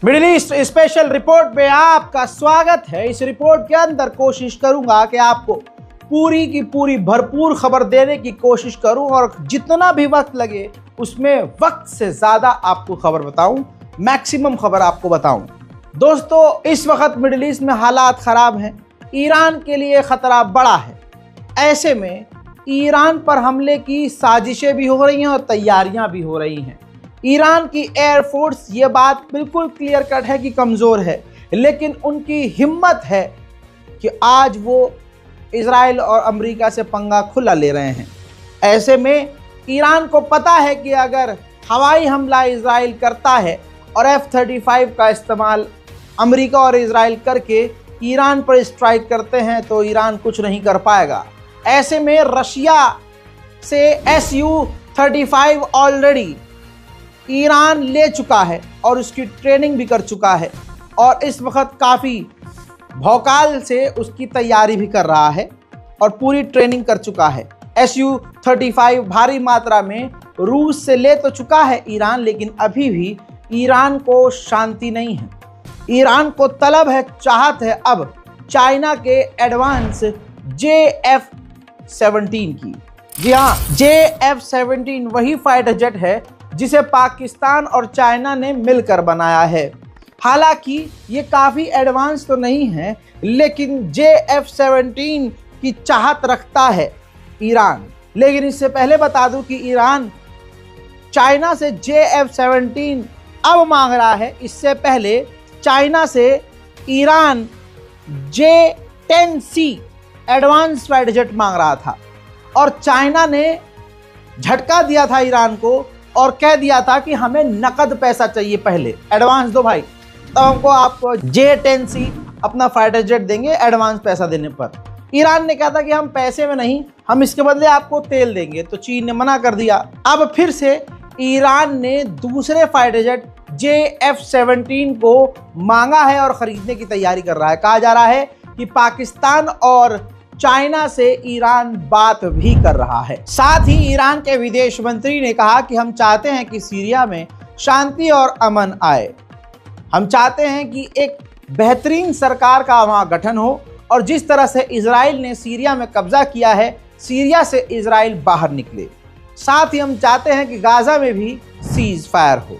Middle east special report में आपका स्वागत है। इस रिपोर्ट के अंदर कोशिश करूंगा कि आपको पूरी की पूरी भरपूर खबर देने की कोशिश करूं और जितना भी वक्त लगे उसमें वक्त से ज्यादा आपको खबर बताऊं, मैक्सिमम खबर आपको बताऊं। दोस्तों, इस वक्त मिडिल ईस्ट में हालात खराब हैं, ईरान के लिए खतरा बड़ा है। ऐसे में ईरान पर हमले की साजिशें भी हो रही हैं और तैयारियां भी हो रही हैं। ईरान की एयरफोर्स ये बात बिल्कुल क्लियर कट है कि कमज़ोर है, लेकिन उनकी हिम्मत है कि आज वो इजराइल और अमेरिका से पंगा खुला ले रहे हैं। ऐसे में ईरान को पता है कि अगर हवाई हमला इजराइल करता है और F-35 का इस्तेमाल अमेरिका और इजराइल करके ईरान पर स्ट्राइक करते हैं तो ईरान कुछ नहीं कर पाएगा। ऐसे में रशिया से Su-35 ऑलरेडी ईरान ले चुका है और उसकी ट्रेनिंग भी कर चुका है और इस वक्त काफ़ी भौकाल से उसकी तैयारी भी कर रहा है और पूरी ट्रेनिंग कर चुका है। Su-35 भारी मात्रा में रूस से ले तो चुका है ईरान, लेकिन अभी भी ईरान को शांति नहीं है। ईरान को तलब है, चाहत है अब चाइना के एडवांस JF-17 की। जी हाँ, JF-17 वही फाइटर जेट है जिसे पाकिस्तान और चाइना ने मिलकर बनाया है। हालांकि ये काफ़ी एडवांस तो नहीं है, लेकिन JF-17 की चाहत रखता है ईरान। लेकिन इससे पहले बता दूं कि ईरान चाइना से JF-17 अब मांग रहा है। इससे पहले चाइना से Iran J-10C advance fighter jet मांग रहा था और चाइना ने झटका दिया था ईरान को और कह दिया था कि हमें नकद पैसा चाहिए, पहले एडवांस दो भाई, तब हमको आपको J-10C अपना फाइटर जेट देंगे एडवांस पैसा देने पर। ईरान ने कहा था कि हम पैसे में नहीं, हम इसके बदले आपको तेल देंगे, तो चीन ने मना कर दिया। अब फिर से ईरान ने दूसरे फाइटर जेट JF-17 को मांगा है और ख़रीदने की तैयारी कर रहा है। कहा जा रहा है कि पाकिस्तान और चाइना से ईरान बात भी कर रहा है। साथ ही ईरान के विदेश मंत्री ने कहा कि हम चाहते हैं कि सीरिया में शांति और अमन आए। हम चाहते हैं कि एक बेहतरीन सरकार का वहाँ गठन हो और जिस तरह से इजराइल ने सीरिया में कब्जा किया है, सीरिया से इजराइल बाहर निकले। साथ ही हम चाहते हैं कि गाजा में भी सीज फायर हो।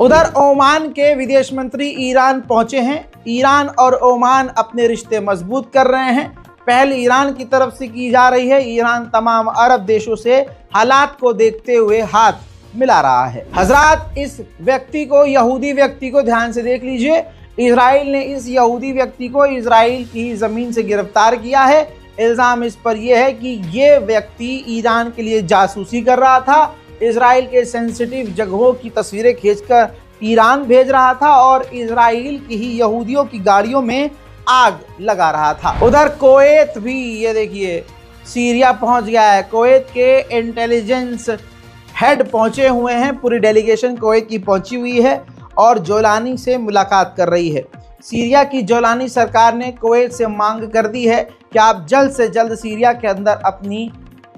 उधर ओमान के विदेश मंत्री ईरान पहुंचे हैं। ईरान और ओमान अपने रिश्ते मजबूत कर रहे हैं। पहल ईरान की तरफ से की जा रही है। ईरान तमाम अरब देशों से हालात को देखते हुए हाथ मिला रहा है। हजरात, इस व्यक्ति को, यहूदी व्यक्ति को ध्यान से देख लीजिए। इजराइल ने इस यहूदी व्यक्ति को इजराइल की ज़मीन से गिरफ्तार किया है। इल्ज़ाम इस पर यह है कि ये व्यक्ति ईरान के लिए जासूसी कर रहा था, इजराइल के सेंसिटिव जगहों की तस्वीरें खींचकर ईरान भेज रहा था और इजराइल की ही यहूदियों की गाड़ियों में आग लगा रहा था। उधर कुवैत भी, ये देखिए, सीरिया पहुंच गया है। कुवैत के इंटेलिजेंस हेड पहुंचे हुए हैं। पूरी डेलीगेशन कुवैत की पहुंची हुई है और जोलानी से मुलाकात कर रही है। सीरिया की जोलानी सरकार ने कुवैत से मांग कर दी है कि आप जल्द से जल्द सीरिया के अंदर अपनी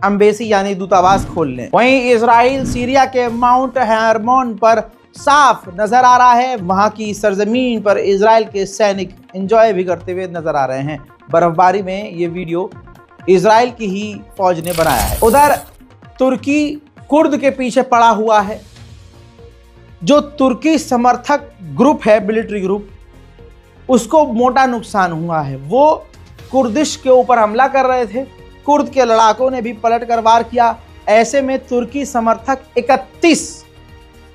एम्बेसी यानी दूतावास खोल लें। वहीं इजराइल सीरिया के माउंट हेरमोन पर साफ नजर आ रहा है। वहां की सरजमीन पर इजराइल के सैनिक एंजॉय भी करते हुए नजर आ रहे हैं। बर्फबारी में ये वीडियो इजराइल की ही फौज ने बनाया है। उधर तुर्की कुर्द के पीछे पड़ा हुआ है। जो तुर्की समर्थक ग्रुप है, मिलिट्री ग्रुप, उसको मोटा नुकसान हुआ है। वो कुर्दिश के ऊपर हमला कर रहे थे, कुर्द के लड़ाकों ने भी पलट कर वार किया। ऐसे में तुर्की समर्थक 31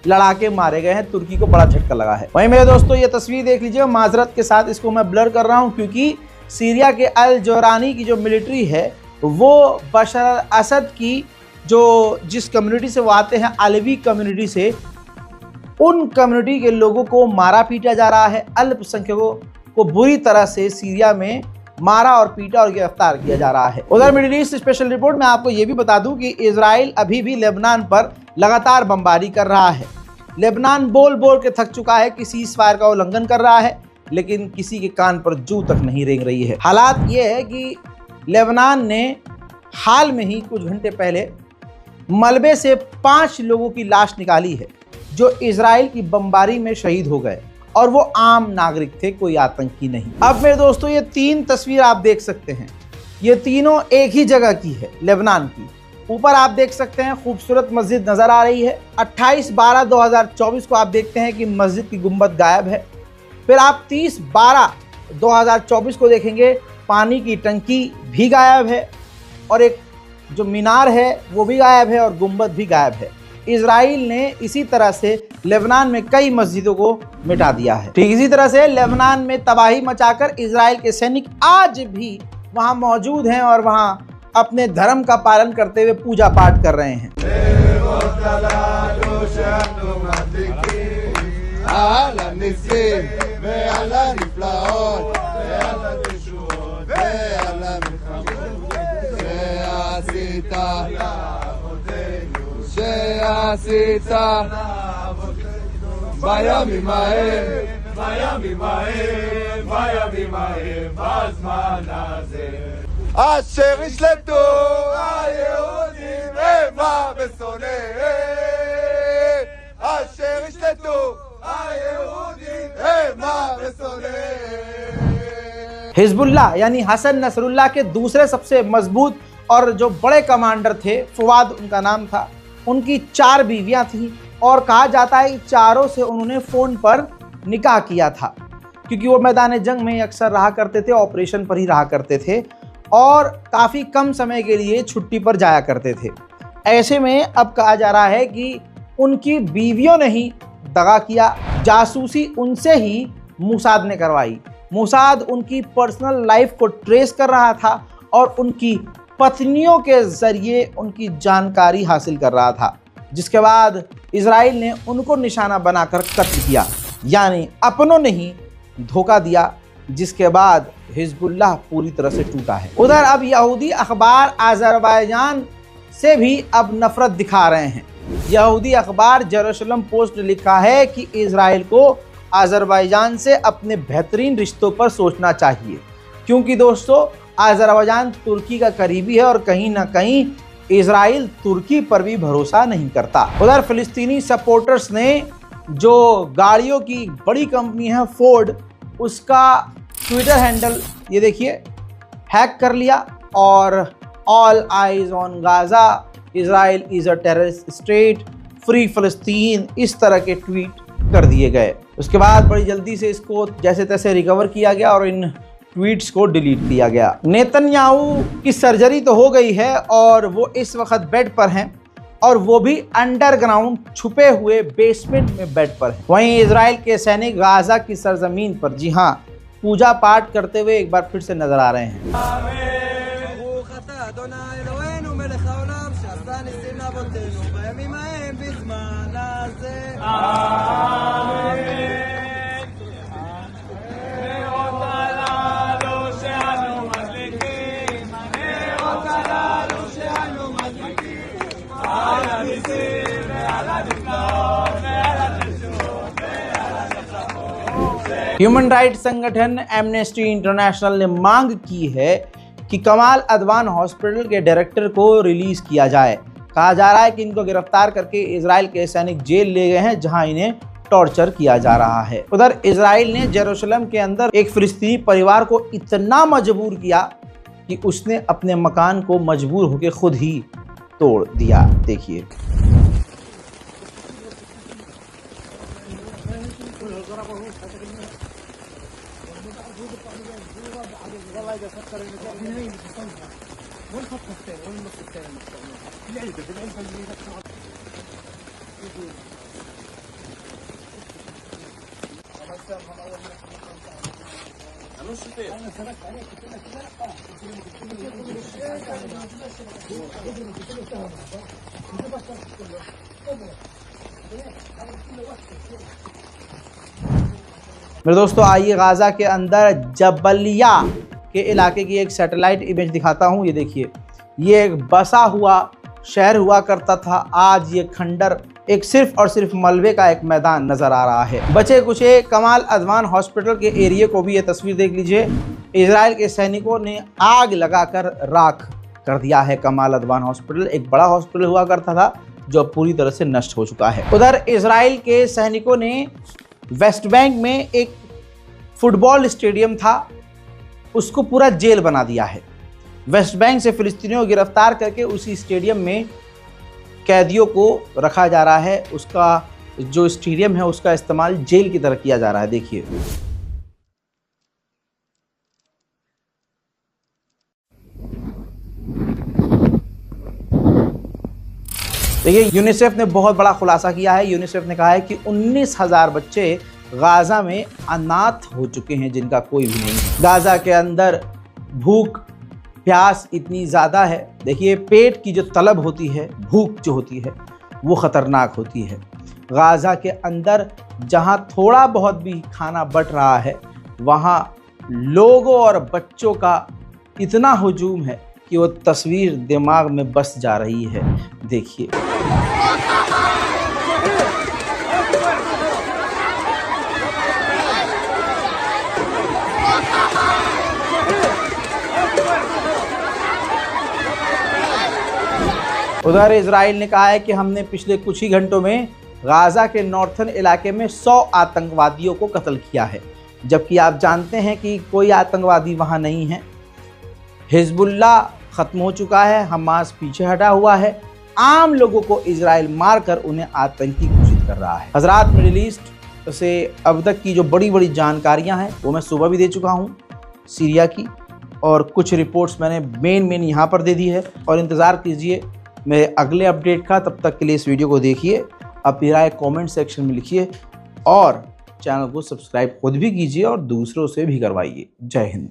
लड़ाके मारे गए हैं। तुर्की को बड़ा झटका लगा है। वहीं मेरे दोस्तों, ये तस्वीर देख लीजिए। माजरत के साथ इसको मैं ब्लर कर रहा हूं क्योंकि सीरिया के अल जोरानी की जो मिलिट्री है वो बशर अल-असद की जिस कम्युनिटी से वो आते हैं, अलवी कम्युनिटी से, उन कम्युनिटी के लोगों को मारा पीटा जा रहा है। अल्पसंख्यकों को बुरी तरह से सीरिया में मारा और पीटा और गिरफ्तार किया जा रहा है। उधर मिडिल ईस्ट स्पेशल रिपोर्ट में आपको ये भी बता दूं कि इजराइल अभी भी लेबनान पर लगातार बमबारी कर रहा है। लेबनान बोल बोल के थक चुका है कि सीज फायर का उल्लंघन कर रहा है, लेकिन किसी के कान पर जू तक नहीं रेंग रही है। हालात ये है कि लेबनान ने हाल में ही कुछ घंटे पहले मलबे से 5 लोगों की लाश निकाली है जो इजराइल की बमबारी में शहीद हो गए, और वो आम नागरिक थे, कोई आतंकी नहीं। अब मेरे दोस्तों, ये 3 तस्वीर आप देख सकते हैं, ये तीनों एक ही जगह की है, लेबनान की। ऊपर आप देख सकते हैं खूबसूरत मस्जिद नजर आ रही है। 28/12/2024 को आप देखते हैं कि मस्जिद की गुंबद गायब है। फिर आप 30/12/2024 को देखेंगे, पानी की टंकी भी गायब है, और एक जो मीनार है वो भी गायब है, और गुंबद भी गायब है। इजराइल ने इसी तरह से लेबनान में कई मस्जिदों को मिटा दिया है। ठीक इसी तरह से लेबनान में तबाही मचाकर इजराइल के सैनिक आज भी वहां मौजूद हैं और वहां अपने धर्म का पालन करते हुए पूजा पाठ कर रहे हैं। אשר ישלטו היהודים המה ושונאיהם, אשר ישלטו היהודים המה ושונאיהם। हिजबुल्लाह यानी हसन नसरुल्लाह के दूसरे सबसे मजबूत और जो बड़े कमांडर थे, फवाद उनका नाम था, उनकी 4 बीवियां थीं, और कहा जाता है कि चारों से उन्होंने फ़ोन पर निकाह किया था, क्योंकि वो मैदान जंग में अक्सर रहा करते थे, ऑपरेशन पर ही रहा करते थे, और काफ़ी कम समय के लिए छुट्टी पर जाया करते थे। ऐसे में अब कहा जा रहा है कि उनकी बीवियों ने ही दगा किया, जासूसी उनसे ही मोसाद ने करवाई। मोसाद उनकी पर्सनल लाइफ को ट्रेस कर रहा था और उनकी पत्नियों के ज़रिए उनकी जानकारी हासिल कर रहा था, जिसके बाद इजराइल ने उनको निशाना बनाकर कत्ल किया, यानी अपनों ने ही धोखा दिया, जिसके बाद हिजबुल्लाह पूरी तरह से टूटा है। उधर अब यहूदी अखबार अज़रबैजान से भी अब नफरत दिखा रहे हैं। यहूदी अखबार जेरूशलम पोस्ट ने लिखा है कि इजराइल को अज़रबैजान से अपने बेहतरीन रिश्तों पर सोचना चाहिए, क्योंकि दोस्तों अज़रबैजान तुर्की का करीबी है और कहीं ना कहीं इजराइल तुर्की पर भी भरोसा नहीं करता। उधर फिलिस्तीनी सपोर्टर्स ने जो गाड़ियों की बड़ी कंपनी है फोर्ड, उसका ट्विटर हैंडल ये देखिए हैक कर लिया, और all eyes on Gaza, Israel is a terrorist state, free फ़लस्तीन, इस तरह के ट्वीट कर दिए गए। उसके बाद बड़ी जल्दी से इसको जैसे तैसे रिकवर किया गया और इन ट्वीट्स को डिलीट किया गया। नेतन्याहू की सर्जरी तो हो गई है और वो इस वक्त बेड पर हैं, और वो भी अंडरग्राउंड छुपे हुए बेसमेंट में बेड पर हैं। वहीं इजराइल के सैनिक गाजा की सरजमीन पर, जी हाँ, पूजा पाठ करते हुए एक बार फिर से नजर आ रहे हैं। ह्यूमन राइट्स संगठन एमनेस्टी इंटरनेशनल ने मांग की है कि कमाल अदवान हॉस्पिटल के डायरेक्टर को रिलीज किया जाए। कहा जा रहा है कि इनको गिरफ्तार करके इजराइल के सैनिक जेल ले गए हैं, जहां इन्हें टॉर्चर किया जा रहा है। उधर इजराइल ने जेरूशलम के अंदर एक फिलिस्तीनी परिवार को इतना मजबूर किया कि उसने अपने मकान को मजबूर होकर खुद ही तोड़ दिया। देखिए, मेरे दोस्तों, आइए गाज़ा के अंदर जबलिया के इलाके की एक सैटेलाइट इमेज दिखाता हूँ। ये देखिए, ये एक बसा हुआ शहर हुआ करता था। आज ये खंडर एक सिर्फ और सिर्फ मलबे का एक मैदान नजर आ रहा है। बचे कुचे कमाल अदवान हॉस्पिटल के एरिया को भी ये तस्वीर देख लीजिए। इजराइल के सैनिकों ने आग लगाकर राख कर दिया है कमाल अदवान हॉस्पिटल। एक बड़ा हॉस्पिटल हुआ करता था जो पूरी तरह से नष्ट हो चुका है। उधर इजराइल के सैनिकों ने वेस्ट बैंक में एक फुटबॉल स्टेडियम था, उसको पूरा जेल बना दिया है। वेस्ट बैंक से फिलिस्तीनियों को गिरफ्तार करके उसी स्टेडियम में कैदियों को रखा जा रहा है। उसका जो स्टेडियम है उसका इस्तेमाल जेल की तरह किया जा रहा है। देखिए, यूनिसेफ ने बहुत बड़ा खुलासा किया है। यूनिसेफ ने कहा है कि 19,000 बच्चे गाज़ा में अनाथ हो चुके हैं जिनका कोई भी नहीं है। गाज़ा के अंदर भूख प्यास इतनी ज़्यादा है। देखिए, पेट की जो तलब होती है, भूख जो होती है, वो ख़तरनाक होती है। गाज़ा के अंदर जहाँ थोड़ा बहुत भी खाना बट रहा है, वहाँ लोगों और बच्चों का इतना हुजूम है कि वो तस्वीर दिमाग में बस जा रही है। देखिए, उधर इजराइल ने कहा है कि हमने पिछले कुछ ही घंटों में गाज़ा के नॉर्थन इलाके में 100 आतंकवादियों को कत्ल किया है, जबकि आप जानते हैं कि कोई आतंकवादी वहां नहीं है। हिजबुल्लाह ख़त्म हो चुका है, हमास पीछे हटा हुआ है। आम लोगों को इजराइल मारकर उन्हें आतंकी घोषित कर रहा है। हज़रात, मिडिल ईस्ट से अब तक की जो बड़ी बड़ी जानकारियां हैं वो मैं सुबह भी दे चुका हूं सीरिया की, और कुछ रिपोर्ट्स मैंने मेन यहाँ पर दे दी है। और इंतज़ार कीजिए मेरे अगले अपडेट का। तब तक के लिए इस वीडियो को देखिए, अपनी राय कमेंट सेक्शन में लिखिए और चैनल को सब्सक्राइब खुद भी कीजिए और दूसरों से भी करवाइए। जय हिंद।